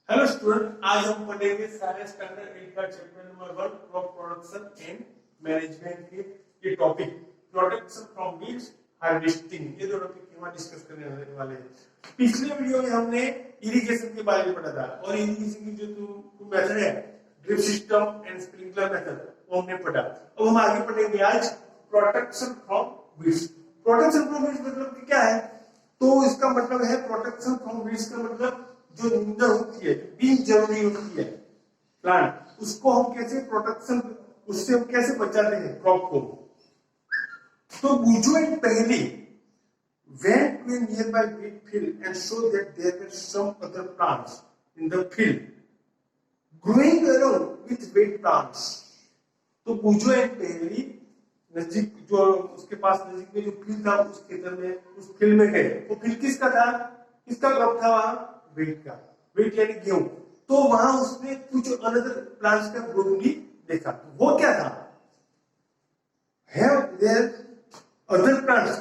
Hello student, आज हम पढ़ेंगे साइंस स्टैंडर्ड 8 का chapter number 1 crop production and management के ये topic production from weeds harvesting, ये दो टॉपिक हम डिस्कस करने वाले हैं। पिछले वीडियो में हमने इरिगेशन के बारे में पढ़ा था और इरिगेशन की जो मेथड है drip system and sprinkler method वो हमने पढ़ा। अब हम आगे पढ़ेंगे आज protection from weeds. Protection from weeds मतलब क्या है? तो इसका मतलब है प्रोटेक्शन फ्रॉम वीड्स का मतलब जो निंदा होती है, बीज जरूरी होती है प्लांट, उसको हम कैसे प्रोटेक्शन, उससे हम कैसे बचाते हैं क्रॉप को। तो बूझो इन पहली went to a nearby wheat field and saw that there were some other plants in the field growing around with wheat plants. तो बूझो इन पहली नजदीक जो उसके पास नजदीक में जो फील्ड था उस खेतर में, उस फील्ड में गए। वो फील्ड किसका था? किसका क्रॉप था वहां? वीट का। वीट यानी गेहूं। तो वहां उसने कुछ अनदर प्लांट्स का ग्रोथ भी देखा। वो क्या था? Have there other plants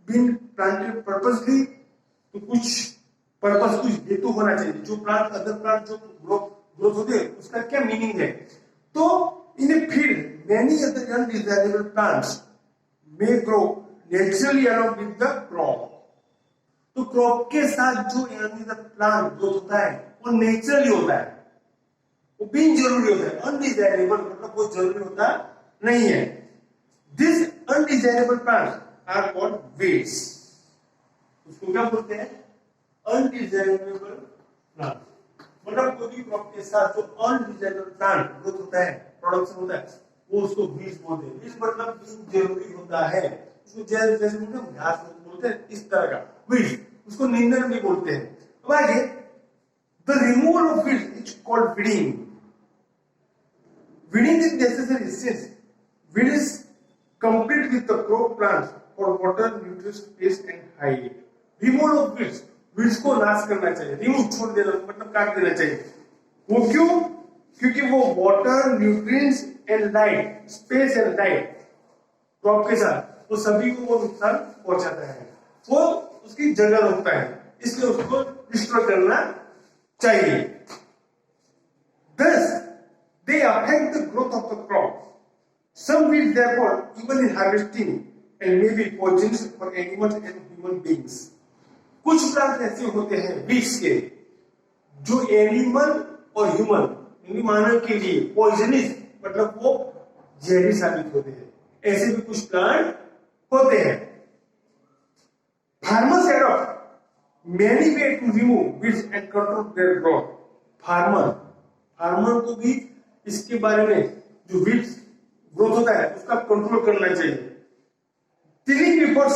been planted purposely? तो कुछ पर्पस, कुछ हेतु होना चाहिए। जो प्लांट, अदर प्लांट जो ग्रोथ होते हैं उसका क्या मीनिंग है? तो in a field many other undesirable plants may grow naturally along with the crop. तो क्रॉप के साथ जो प्लांट ग्रोथ होता है वो नेचुरली होता है, वो बिन जरूरी होता है। अनडिजायरेबल मतलब वो जरूरी होता नहीं है। This undesirable plants are called weeds. उसको क्या बोलते हैं? Undesirable plant. मतलब कोई भी क्रॉप के साथ जो अनडिजायरेबल प्लांट ग्रोथ होता है, प्रोडक्शन होता है, वो उसको वीड्स बोलते हैं। वीड्स मतलब बिन जरूरी होता है। उसको जैसे घास बोलते हैं, इस तरह का वीड्स, उसको निंदन भी बोलते हैं। अब आगे, the removal of weeds is called weeding. Weeding is necessary since weeds complete with the crop plants for water, nutrients, space and height. Removal of weeds, weeds को नाश करना चाहिए, रिमूव छोड़ देना मतलब काट देना चाहिए। वो क्यों? क्योंकि वो water, nutrients and light, space and light crop के साथ वो सभी को वो नुकसान पहुंचाता है, वो उसकी जगह रोकता है, इसलिए उसको डिस्ट्रॉय करना चाहिए। Thus, they affect the growth of the crop. Some weeds, therefore, even in harvesting, and may be poisonous for animals and human beings. कुछ प्लांट ऐसे होते हैं वीड्स के जो एनिमल और ह्यूमन यानी मानव के लिए पॉइजनस मतलब वो जहरी साबित होते हैं। ऐसे भी कुछ प्लांट होते हैं। Farmers adopt many ways to remove weeds and control their growth. Farmer को भी इसके बारे में जो वीड्स ग्रोथ होता है उसका कंट्रोल करना चाहिए। Tilling before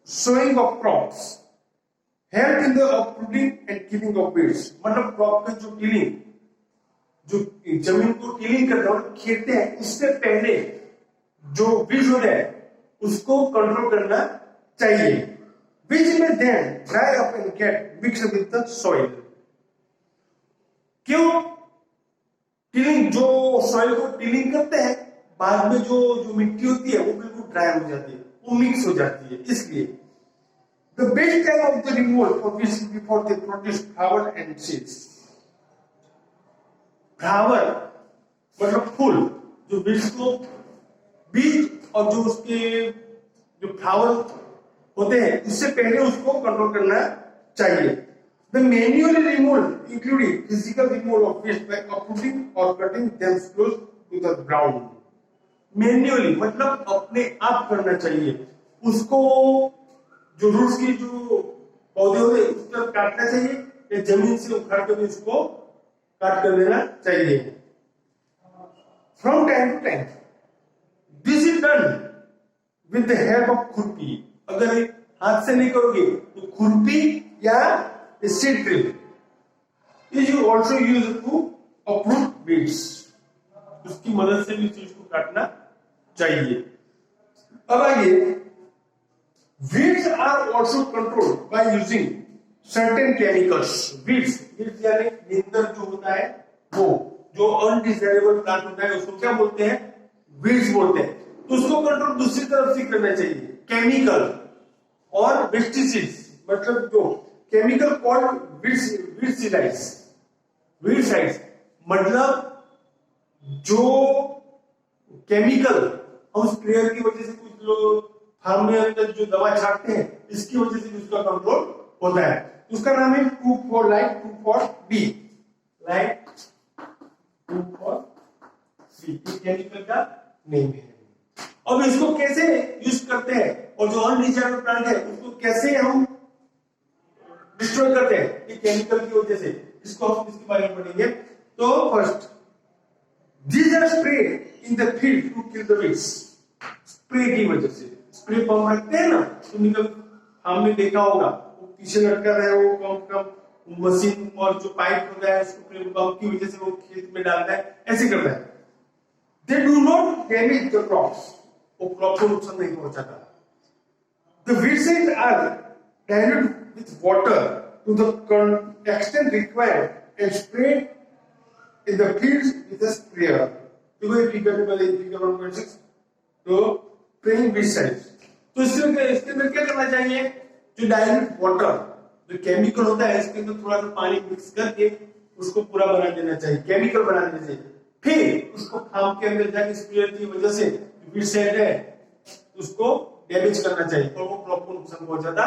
sowing of crops help in the uprooting and killing of weeds. मतलब क्रॉप का जो टिलिंग, जो जमीन को टिलिंग करते हैं, खेलते हैं, उससे पहले जो वीड्स होते हैं उसको कंट्रोल करना चाहिए। Which may then dry up and get mixed with the soil. क्यों? टिलिंग, जो सॉइल को टिलिंग करते हैं, बाद में जो मिट्टी होती है वो बिल्कुल ड्राई हो जाती है, वो मिक्स हो जाती है। इसलिए the best time of the removal for weeds is before they produce flower and seeds. Flower मतलब फूल, जो बीज को बीज और जो उसके जो फ्लावर होते हैं इससे पहले उसको कंट्रोल करना चाहिए। The manual removal including physical removal of weeds by uprooting or cutting them close to the ground. Manually मतलब अपने आप करना चाहिए उसको, जो रूट्स की जो पौधे होते हैं उसको काटना चाहिए या जमीन से उखाड़ कर उसको काट कर देना चाहिए। From time to time, this is done with the help of खुरपी। अगर हाथ से नहीं करोगे तो खुरपी या seed drill is also use to uproot weeds. उसकी मदद से भी चीज को काटना चाहिए। अब आइए, weeds are also controlled by using certain chemicals. Weeds यानी निंदक जो होता है, वो जो अनडिजायरेबल प्लांट होता है उसको क्या बोलते हैं? वीड्स बोलते हैं। तो उसको कंट्रोल दूसरी तरफ से करना चाहिए, केमिकल और पेस्टिसाइड्स मतलब जो केमिकल कॉल्ड वीडसिडाइड्स। वीडसाइड्स मतलब जो केमिकल हम स्प्रेयर की वजह से कुछ लोग फार्म में अंदर जो दवा छाटते हैं इसकी वजह से उसका कंट्रोल होता है। उसका नाम है 2,4-लाइट 2,4-B, लाइट 2,4-B केमिकल का नेम है। अब इसको कैसे यूज करते हैं और जो अनडिजायरेबल प्लांट है उसको कैसे हम डिस्ट्रॉय करते हैं ये केमिकल की वजह से, इसको हम इसके बारे में पढ़ेंगे। तो first, these are spray in the field to kill the weeds। Spray की वजह से स्प्रे पंप रखते हैं ना, तुमने कभी हमने देखा होगा वो पीछे लटका रहा है वो पंप मशीन और जो पाइप होता है उसको पंप की वजह से वो खेत में डालता है, ऐसे करता है। They do not damage the crops, वो क्रॉप को नुकसान नहीं पहुंचाता। The weeds are diluted with water to the extent required and sprayed in the fields with a sprayer। देखो ये फिगर में पहले फिगर 1.6 तो spraying weedicides। तो इसके अंदर क्या करना चाहिए, जो डाइल्यूट वाटर जो केमिकल होता है इसके अंदर थोड़ा सा पानी मिक्स करके उसको पूरा बना देना चाहिए, केमिकल बना देना चाहिए। फिर उसको फार्म के अंदर जाके स्प्रेयर की वजह से वीडसाइड है उसको डैमेज करना चाहिए और वो क्रॉप को नुकसान पहुंचाता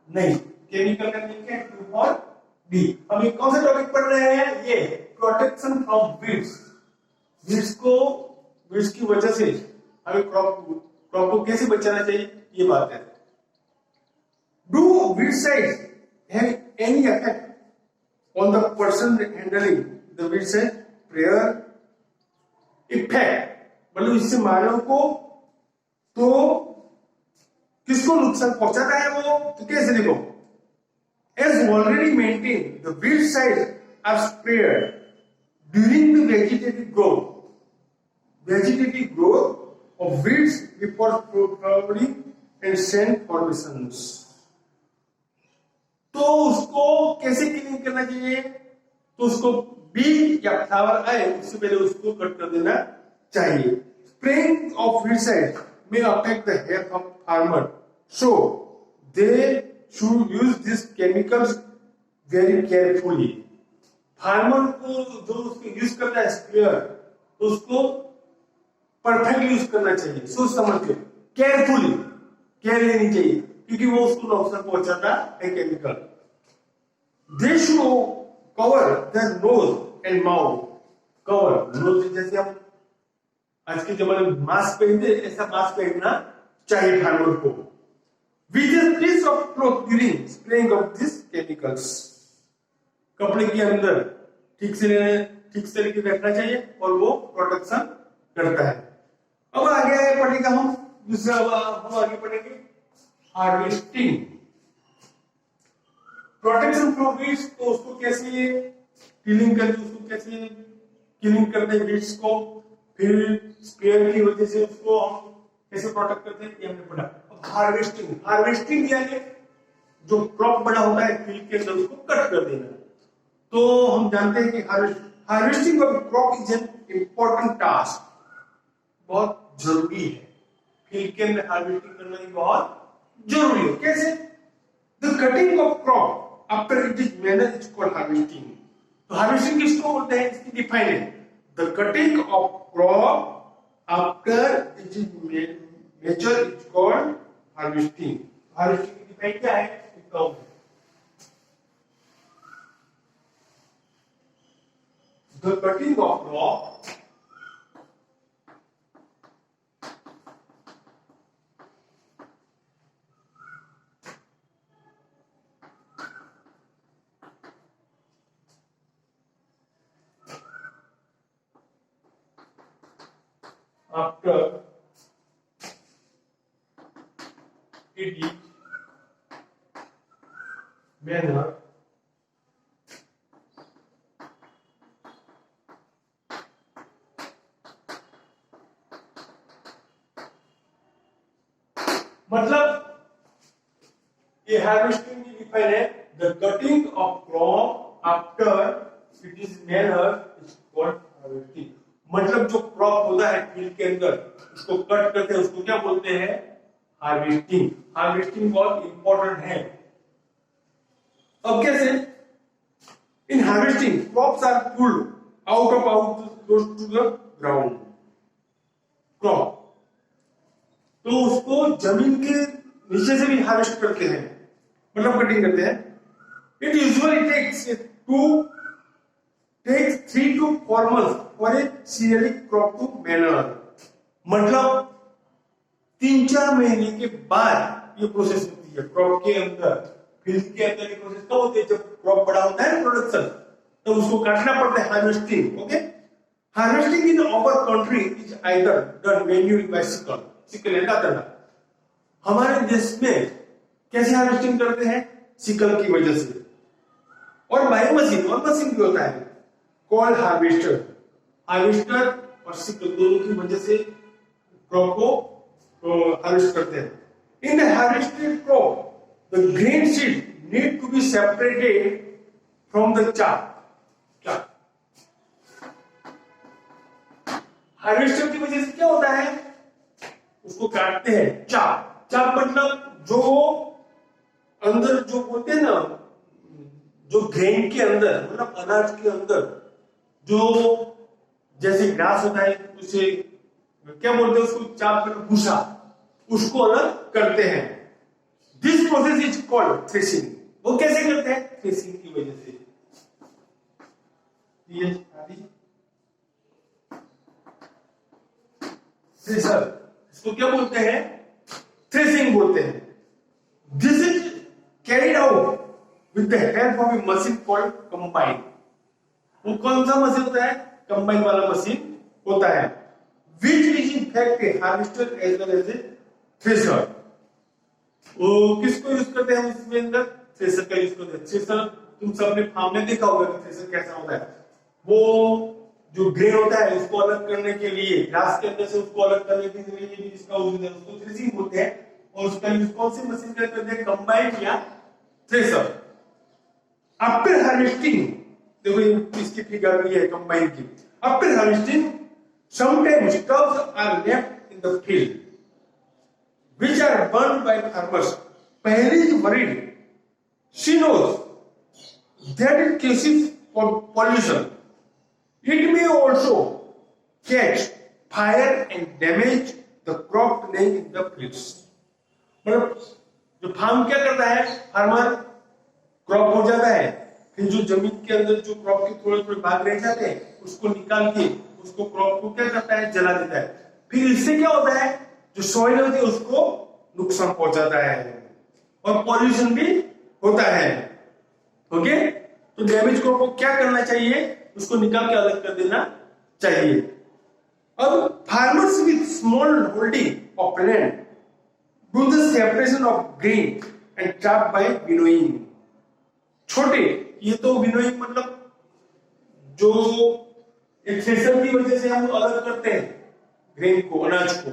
नहीं। केमिकल का नेम क्या है, 2,4-B। हम एक कौन सा टॉपिक पढ़ रहे हैं, ये प्रोटेक्शन फ्रॉम वीड्स। वीड्स की वजह से हमें क्रॉप को कैसे बचाना चाहिए ये बात है। Do weedicides have any effect on the person handling the weedicide sprayer? Effect मतलब इससे मानव को तो किसको नुकसान पहुंचाता है वो, तो कैसे देखो, as already maintained the weedicides are sprayed during the vegetative growth of weeds before flowering and scent formations। तो उसको कैसे क्लीन करना चाहिए, तो उसको बीज या फ्लावर आए उससे पहले उसको कट कर देना चाहिए। Spraying of weedicides may affect the health of farmer, so they should use these chemicals very carefully। Farmer को जो उसको यूज करता है स्प्रेयर तो उसको परफेक्ट यूज करना चाहिए, सोच समझ के केयरफुली केयर लेनी चाहिए क्योंकि वो उसको नुकसान पहुंचाता है chemical. They should cover the nose and mouth. Cover nose जैसे हम आज के जमाने में मास्क पहनते ऐसा मास्क पहनना चाहिए फार्मर को। With a piece of cloth during spraying of these chemicals। कपड़े के अंदर ठीक से लेके रखना चाहिए और वो प्रोटेक्शन करता है। अब आगे पढ़ेगा हम दूसरा, हम आगे पढ़ेंगे हार्वेस्टिंग। प्रोटेक्शन फ्रॉम वीड्स, तो उसको कैसे क्लीनिंग करते, उसको कैसे क्लीनिंग करते हैं वीड्स को, फिर स्प्रेयर की वजह से उसको हम कैसे प्रोटेक्ट करते हैं ये हमने पढ़ा। हार्वेस्टिंग यानी जो क्रॉप बड़ा होता है फील्ड के अंदर उसको कट कर देना। तो हम जानते हैं कि harvesting of crop is an important task, बहुत जरूरी है। फील्ड के अंदर हार्वेस्टिंग करना ही बहुत जरूरी है। कैसे? The cutting of crop after it is manner is called harvesting. तो हार्वेस्टिंग किसको बोलते हैं, इसकी डिफाइन है, the cutting of crop after it is mature is called harvesting. Harvesting की डिफाइन क्या है, the cutting of crop after it is manner मतलब ये हार्वेस्टिंग की डिफाइन है, the cutting of crop after it is manner is called harvesting. मतलब जो crop होता है फील्ड के अंदर उसको कट करते हैं उसको क्या बोलते हैं, हार्वेस्टिंग। हार्वेस्टिंग बहुत इंपॉर्टेंट है। अब कैसे, in harvesting crops are pulled out of out close to the ground. Crop तो उसको जमीन के नीचे से भी हार्वेस्ट करते हैं, मतलब कटिंग करते हैं। It usually takes 3 to 4 months for a cereal crop to manure. मतलब 3-4 महीने के बाद ये प्रोसेस होती है क्रॉप के अंदर। फील्ड के अंदर ये प्रोसेस कब होती है? जब क्रॉप बड़ा होता है प्रोडक्शन, तो उसको काटना पड़ता है, harvesting. Okay, harvesting in our country is either done manually by sickle, sickle है दातरना। हमारे देश में कैसे हार्वेस्टिंग करते हैं? सिकल की वजह से, और बाय मशीन, और मशीन भी होता है कॉल्ड हार्वेस्टर। हार्वेस्टर और सिकल दोनों की वजह से क्रॉप को हार्वेस्ट करते हैं। In the harvested crop the grain seed need to be separated from the chaff. Harvester की वजह से क्या होता है? उसको काटते हैं, चाप। चाप मतलब जो अंदर जो बोलते हैं ना, जो ग्रेन के अंदर, मतलब अनाज के अंदर जो जैसे ग्रास होता है, उसे क्या बोलते हैं? उसको चाप में भूसा, उसको अलग करते हैं। This process is called threshing. वो कैसे करते हैं? थ्रेसिंग की वजह से। थ्रेसर, इसको क्या बोलते हैं? थ्रेसिंग बोलते हैं। This is carried out with the help of A machine called combine. वो कौन सा मशीन होता है? कंबाइन वाला मशीन होता है। Which is in fact a harvester as well as a thresher। वो किसको यूज करते हैं उसमें अंदर? थ्रेसर का यूज करते हैं। थ्रेसर तुम सबने फार्म में देखा होगा कि थ्रेसर कैसा होता है। वो जो ग्रेन होता है उसको अलग करने के लिए, ग्रास के अंदर से उसको अलग करने के लिए भी इसका यूज होता है, उसको थ्रेसिंग बोलते हैं। और उसका यूज कौन सी मशीन का करते हैं? कंबाइन या थ्रेसर। आफ्टर हार्वेस्टिंग, देखो इसकी फिगर भी है कंबाइन की। After harvesting sometimes stubs are left in the field, which are burned by farmers. Paheli is worried. She knows that it causes pollution. It may also catch fire and damage the crop laying in the fields. मतलब जो farm क्या करता है? Farmer crop हो जाता है, फिर जो जमीन के अंदर जो क्रॉप के थोड़े थोड़े भाग रह जाते हैं उसको निकाल के उसको क्रॉप को क्या करता है? जला देता है। फिर इससे क्या होता है? जो सॉइल होती है उसको नुकसान पहुंचाता है और पॉल्यूशन भी होता है। ओके, तो डैमेज क्रॉप को क्या करना चाहिए? उसको निकाल के अलग कर देना चाहिए। अब farmers with small holding of land do the separation of grain and चाप बाय विनोइंग। छोटे, ये तो विनोइंग मतलब जो एक थ्रेसर की वजह से हम अलग करते हैं ग्रेन को, अनाज को।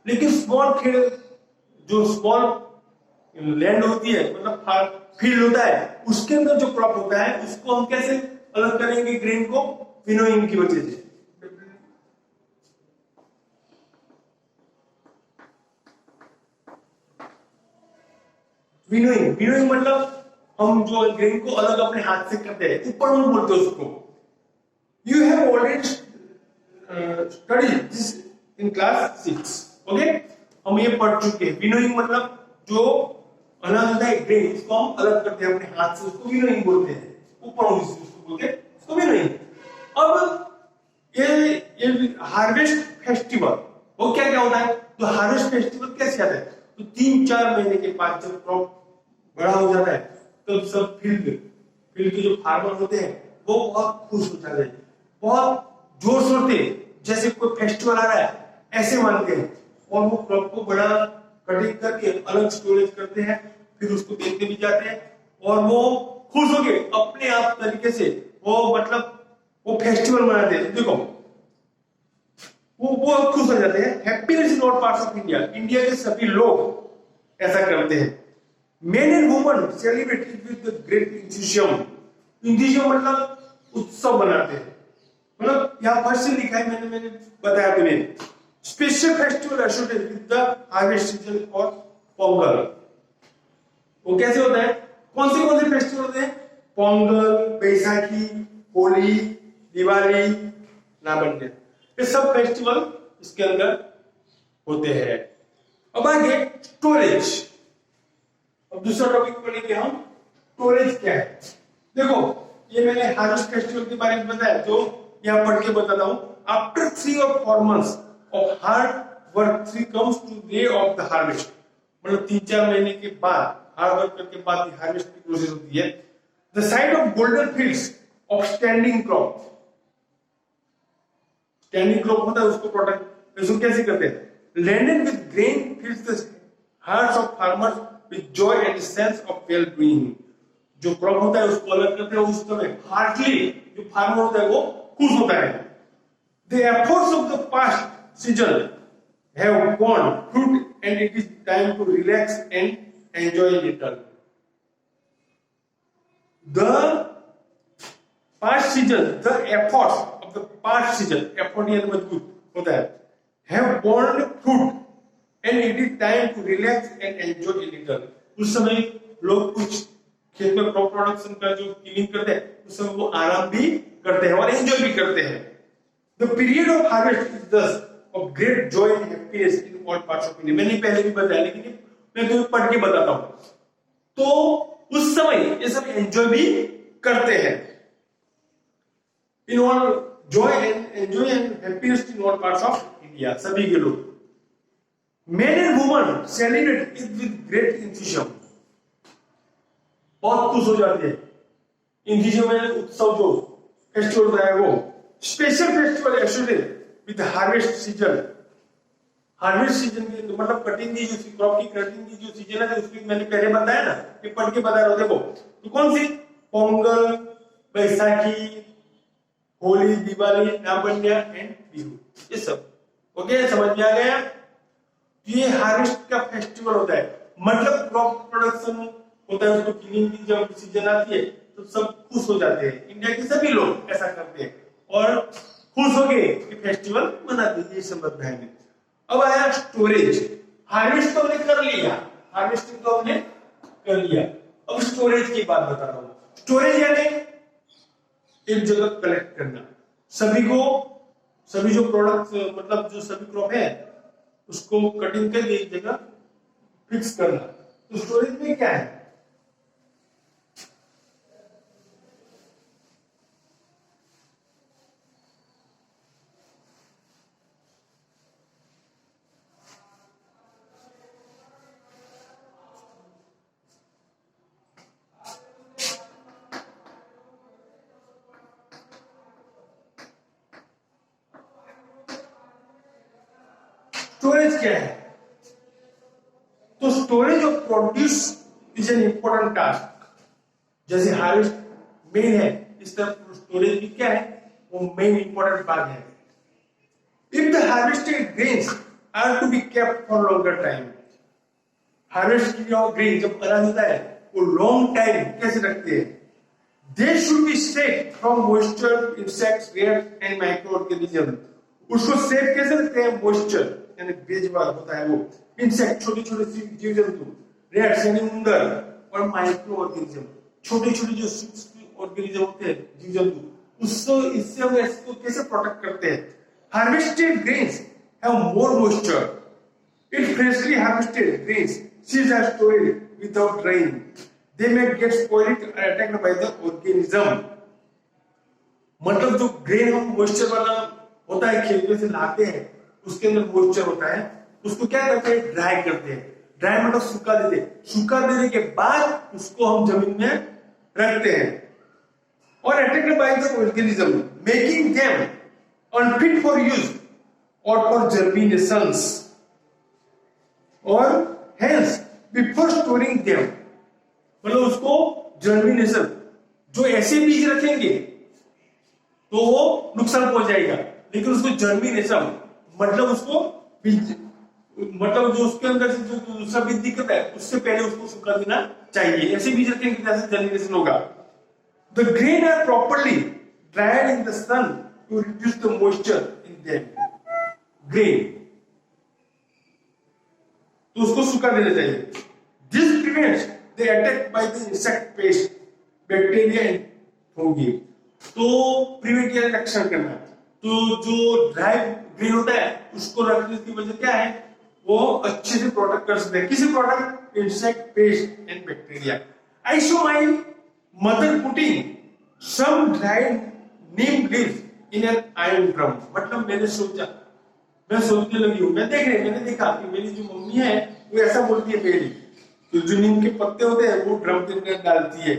लेकिन स्मॉल खेल, जो स्मॉल लैंड होती है, मतलब फील्ड होता है, उसके अंदर जो क्रॉप होता है उसको हम कैसे अलग करेंगे ग्रेन को? विनोइंग की वजह से। विनोइंग मतलब हम जो ग्रेन को अलग अपने हाथ से करते हैं, ऊपर हम बोलते हैं उसको। You have already studied this in class 6. Okay, हम ये पढ़ चुके हैं। विनोइंग मतलब जो अनाज होता है ग्रेन, इसको हम अलग करते हैं अपने हाथ से, उसको विनोइंग बोलते हैं। ऊपर उसको बोलते हैं उसको विनोइंग। अब ये हार्वेस्ट फेस्टिवल, वो क्या क्या होता है? तो हार्वेस्ट फेस्टिवल कैसे आता है? तो 3-4 महीने के बाद जब क्रॉप बड़ा हो जाता है तो सब फील्ड के जो फार्मर होते हैं वो बहुत खुश हो जाते हैं, बहुत जोर शोर से, जैसे कोई फेस्टिवल आ रहा है ऐसे मानते हैं। और वो क्रॉप को बड़ा कटिंग करके अलग स्टोरेज करते हैं, फिर उसको देखने भी जाते हैं और वो खुश होके अपने आप तरीके से वो मतलब वो फेस्टिवल मनाते हैं। देखो वो खुश हो जाते हैं। Happiness is not part of India. India के सभी लोग ऐसा करते हैं। Main and woman celebrate with great enthusiasm. Enthusiasm मतलब उत्सव बनाते हैं। मतलब यहाँ फर्स्ट से लिखा है, मैंने बताया तुम्हें। Special festival associated with the harvest season for Pongal. वो कैसे होता है? कौन से फेस्टिवल होते हैं? पोंगल, बैसाखी, होली, दिवाली, नाबंदे, ये सब फेस्टिवल इसके अंदर होते हैं। अब आगे स्टोरेज। अब दूसरा टॉपिक पढ़ेंगे हम, स्टोरेज क्या है। देखो ये मैंने हार्वेस्ट फेस्टिवल के बारे में बताया, जो यहाँ पढ़ के बताता हूँ। After 3 or 4 months of hard work, 3 comes to day of the harvest, मतलब 3-4 महीने के बाद, हार्ड वर्क करके बाद हार्वेस्ट की प्रोसेस होती है। The side of golden fields of standing crop, standing crop होता है, उसको प्रोटेक्ट इसको कैसे करते हैं। Landed with grain फिल्स the hearts of farmers with Joy and sense of well doing. जो क्रॉप होता है उसको अलग करते हैं, उस समय हार्टली जो फार्मर होता है वो खुश होता है। The efforts of the past season have borne fruit and it is time to relax and enjoy a little. The past season, the efforts of the past season, effort यानी मजबूत होता है, have borne fruit and it is time to relax and enjoy a little. उस समय लोग कुछ खेत में क्रॉप प्रोडक्शन का जो क्लीनिंग करते हैं, उस समय वो आराम भी करते हैं और एंजॉय भी करते हैं। The period of harvest is thus of great joy and happiness in all parts of India. मैंने पहले भी बताया, लेकिन मैं तुम्हें पढ़ के बताता हूँ। तो उस समय ये सब एंजॉय भी करते हैं। In all joy and happiness in all parts of India, सभी के लोग। Men and women celebrate it with great enthusiasm. बहुत खुश हो जाते हैं। enthusiasm में उत्सव जो फेस्टिवल होता है वो special festival associated with harvest season. Harvest season के मतलब कटिंग की जो क्रॉप की कटिंग की जो सीजन है, उसकी मैंने पहले बताया ना, ये पढ़ के बता रहा हूं। देखो तो कौन सी, पोंगल, बैसाखी, होली, दिवाली, नाबंड्या एंड बिहू, ये सब ओके, समझ में आ गया। ये हार्वेस्ट का फेस्टिवल होता है, मतलब क्रॉप प्रोडक्शन होता है, उसको क्लीनिंग की जब सीजन आती है तो सब खुश हो जाते हैं। इंडिया के सभी लोग ऐसा करते हैं और खुश हो गए कि फेस्टिवल मनाते हैं। ये समझ में आएंगे। अब आया स्टोरेज। हार्वेस्ट तो हमने कर लिया, हार्वेस्टिंग तो हमने कर लिया। अब स्टोरेज की बात बता रहा हूं। स्टोरेज यानी एक जगह कलेक्ट करना, सभी जो प्रोडक्ट मतलब जो सभी क्रॉप है उसको कटिंग करके एक जगह फिक्स करना। तो स्टोरेज में क्या है, स्टोरेज क्या है। तो storage of produce is an important task. जैसे हार्वेस्ट मेन है, इस तरह स्टोरेज भी क्या है, वो मेन इंपॉर्टेंट पार्ट है। If the harvested grains are to be kept for longer time, harvest किया हुआ ग्रेन जब अनाज होता है वो लॉन्ग टाइम कैसे रखते हैं। They should be safe from moisture, insects, rates and micro organism. उसको सेफ कैसे रखते हैं, मॉइस्चर यानी बेजबार होता है वो, इंसेक्ट छोटे छोटे जीव जंतु, रेट्स यानी उंदर, और माइक्रो ऑर्गेनिज्म छोटे छोटे जो ऑर्गेनिज्म होते हैं जीव जंतु, उसको इससे हम इसको कैसे प्रोटेक्ट करते हैं। Harvested grains have more moisture. If freshly harvested grains seeds are stored without drying, they may get spoiled और अटैक्ड बाय द ऑर्गेनिज्म। मतलब जो ग्रेन हम मॉइस्चर वाला होता है खेत में से लाते हैं, उसके अंदर मॉइस्चर होता है, उसको क्या करते हैं, ड्राई करते हैं। ड्राई मतलब सूखा देते हैं, सूखा देने के बाद उसको हम जमीन में रखते हैं। और attacked by the organism making them unfit for use और फॉर जर्मिनेशंस, और हेंस बिफोर स्टोरिंग देम, मतलब उसको जर्मिनेशन, जो ऐसे बीज रखेंगे तो वो नुकसान पहुंच जाएगा, लेकिन उसको जर्मिनेशन मतलब उसको बीज, मतलब जो उसके अंदर से जो दूसरा बीज दिखता है उससे पहले उसको सुखा देना चाहिए। ऐसे बीज रखेंगे जैसे जर्मिनेशन होगा। The grain are properly dried in the sun to reduce the moisture in them. Grain तो उसको सुखा देना चाहिए। This prevents the attack by the insect pest bacteria होंगी। तो प्रिवेंट एक्शन करना, तो जो ड्राई ग्रीन होता है उसको रखने की वजह क्या है, वो अच्छे से प्रोटेक्ट कर सकते हैं किसी product, insect, pest and bacteria. I show my mother putting some dried neem leaves in an iron drum. मतलब मैं सोचने लगी हूँ, मैंने देखा कि मेरी जो मम्मी है वो ऐसा बोलती है पहले, तो जो नीम के पत्ते होते हैं वो ड्रम के अंदर डालती है,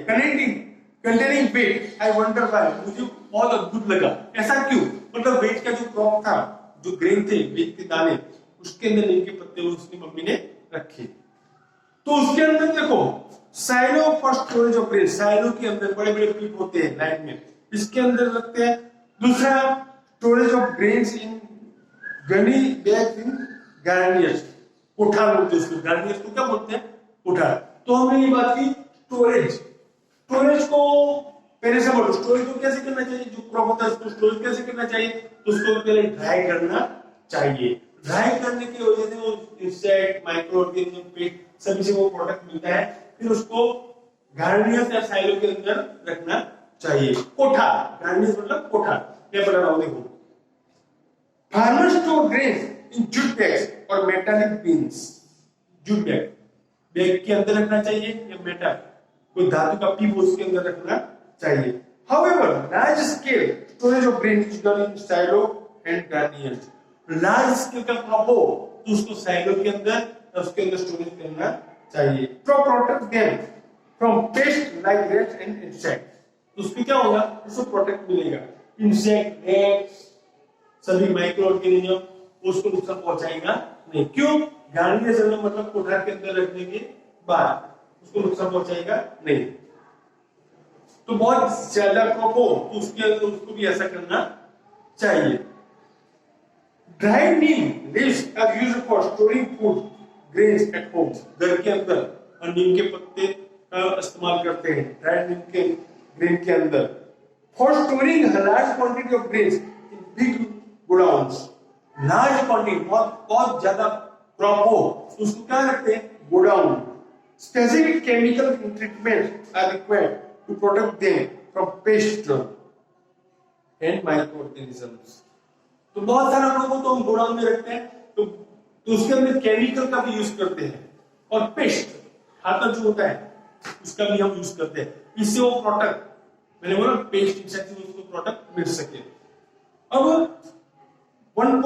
containing weight. I wonder why, मुझे बहुत अद्भुत लगा, ऐसा क्यों? मतलब वेट का जो क्रॉप था, जो ग्रेन थे, वेट के दाने, उसके अंदर नीम के पत्ते उसकी मम्मी ने रखे। तो उसके अंदर देखो silo for storage of grain, silo के अंदर बड़े बड़े पीप होते हैं लाइन में, इसके अंदर लगते हैं। दूसरा storage of grains in gunny bag in granaries, कोठा बोलते हैं उसको, गार्नियर्स को क्या बोलते हैं, कोठा। तो हमने ये बात की स्टोरेज को पहले से बोलो, स्टोरेज को कैसे करना चाहिए, जो क्रॉप होता है उसको स्टोरेज कैसे करना चाहिए, तो उसको पहले ड्राई करना चाहिए। ड्राई करने की वजह से वो इंसेक्ट, माइक्रो ऑर्गेनिज्म, पेस्ट सभी से वो प्रोडक्ट मिलता है, फिर उसको गार्नियर्स या साइलो के अंदर रखना चाहिए। कोठा, गार्नियर्स मतलब कोठा, ये बता रहा हूं देखो। Farmers store grains in jute bags और मेटालिक बीन्स। जूट बैग के अंदर रखना चाहिए या मेटल कोई धातु का पीप उसके अंदर रखना चाहिए। However, large scale storage of grain is done in silo and garniers. Large scale का क्रॉप हो तो उसको साइलो के अंदर, उसके अंदर स्टोरेज करना चाहिए। To protect them from pests like rats and insects. तो उसको क्या होगा, उसको प्रोटेक्ट मिलेगा, इंसेक्ट, रैट्स, सभी माइक्रो ऑर्गेनिज्म उसको नुकसान पहुंचाएगा नहीं। क्यों? गार्नियर मतलब कोठा के अंदर रखने के बाद उसको नुकसान पहुंचाएगा नहीं। तो बहुत ज्यादा क्रॉप हो तो उसके अंदर उसको भी ऐसा करना चाहिए। Dried neem leaves are used for storing food grains at home. घर के अंदर नीम के पत्ते का इस्तेमाल करते हैं ड्राइड नीम के ग्रेन के अंदर। For storing large quantity of grains in big godowns. Large quantity, बहुत ज्यादा क्रॉप हो तो उसको क्या रखते हैं, godown. Specific chemical treatments are required to protect them from pests and microorganisms. तो बहुत सारे लोगों तो हम गोडाउन में रखते हैं तो उसके अंदर केमिकल का भी यूज करते हैं, और पेस्ट खातर जो होता है उसका भी हम यूज करते हैं, इससे वो प्रोडक्ट, मैंने बोला पेस्ट इंसेक्ट, उसको प्रोडक्ट मिल सके। अब 1